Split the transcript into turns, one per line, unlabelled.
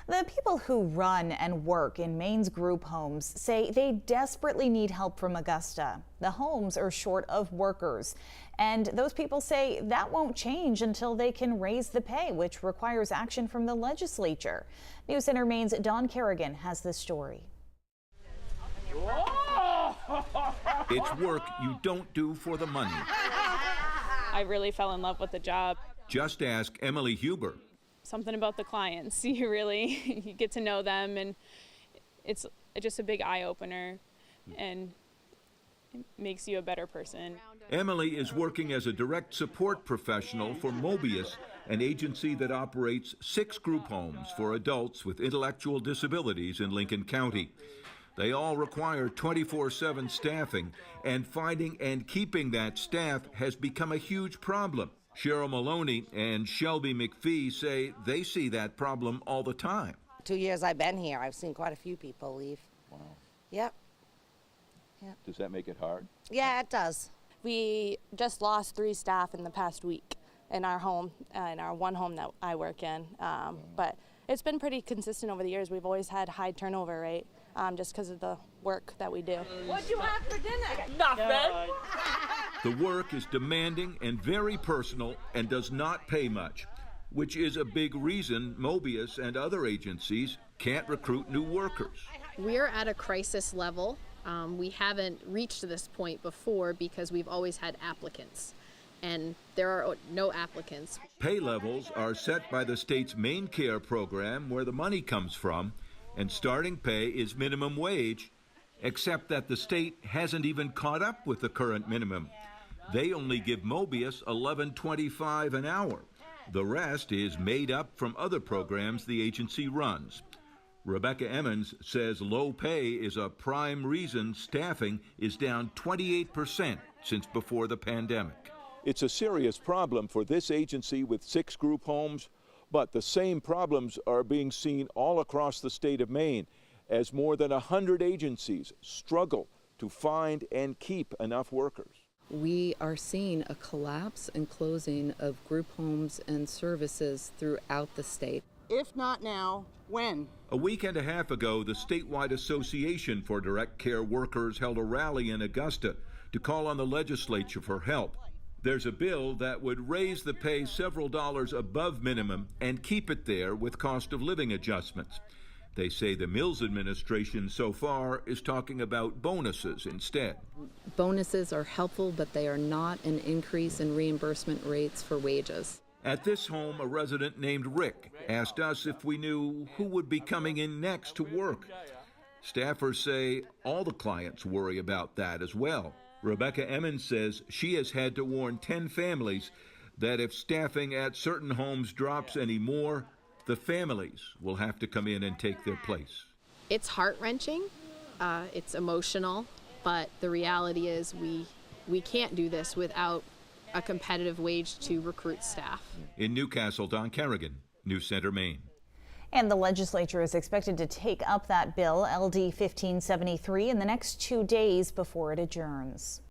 The people who run and work in Maine's group homes say they desperately need help from Augusta. The homes are short of workers, and those people say that won't change until they can raise the pay, which requires action from the legislature. News Center Maine's Don Kerrigan has this story.
It's work you don't do for the money.
I really fell in love with the job.
Just ask Emily Huber.
Something about the clients, you get to know them, and it's just a big eye-opener, and it makes you a better person.
Emily is working as a direct support professional for Mobius, an agency that operates 6 group homes for adults with intellectual disabilities in Lincoln County. They all require 24/7 staffing, and finding and keeping that staff has become a huge problem. Cheryl Maloney and Shelby McPhee say they see that problem all the time.
2 years I've been here, I've seen quite a few people leave.
Wow.
Yep.
Does that make it hard?
Yeah, it does.
We just lost 3 staff in the past week in our home, in our one home that I work in. But it's been pretty consistent over the years. We've always had high turnover rate just because of the work that we do.
What'd you have for dinner?
Nothing.
The work is demanding and very personal and does not pay much, which is a big reason Mobius and other agencies can't recruit new workers.
We're at a crisis level. We haven't reached this point before because we've always had applicants, and there are no applicants.
Pay levels are set by the state's Maine Care program, where the money comes from, and starting pay is minimum wage, except that the state hasn't even caught up with the current minimum. They only give Mobius $11.25 an hour. The rest is made up from other programs the agency runs. Rebecca Emmons says low pay is a prime reason staffing is down 28% since before the pandemic.
It's a serious problem for this agency with 6 group homes, but the same problems are being seen all across the state of Maine as more than 100 agencies struggle to find and keep enough workers.
We are seeing a collapse and closing of group homes and services throughout the state.
If not now, when?
A week and a half ago, the statewide Association for Direct Care Workers held a rally in Augusta to call on the legislature for help. There's a bill that would raise the pay several dollars above minimum and keep it there with cost of living adjustments. They say the Mills administration so far is talking about bonuses instead.
Bonuses are helpful, but they are not an increase in reimbursement rates for wages.
At this home, a resident named Rick asked us if we knew who would be coming in next to work. Staffers say all the clients worry about that as well. Rebecca Emmons says she has had to warn 10 families that if staffing at certain homes drops any more, the families will have to come in and take their place.
It's heart-wrenching, it's emotional, but the reality is we can't do this without a competitive wage to recruit staff.
In Newcastle, Don Kerrigan, News Center, Maine.
And the legislature is expected to take up that bill, LD 1573, in the next 2 days before it adjourns.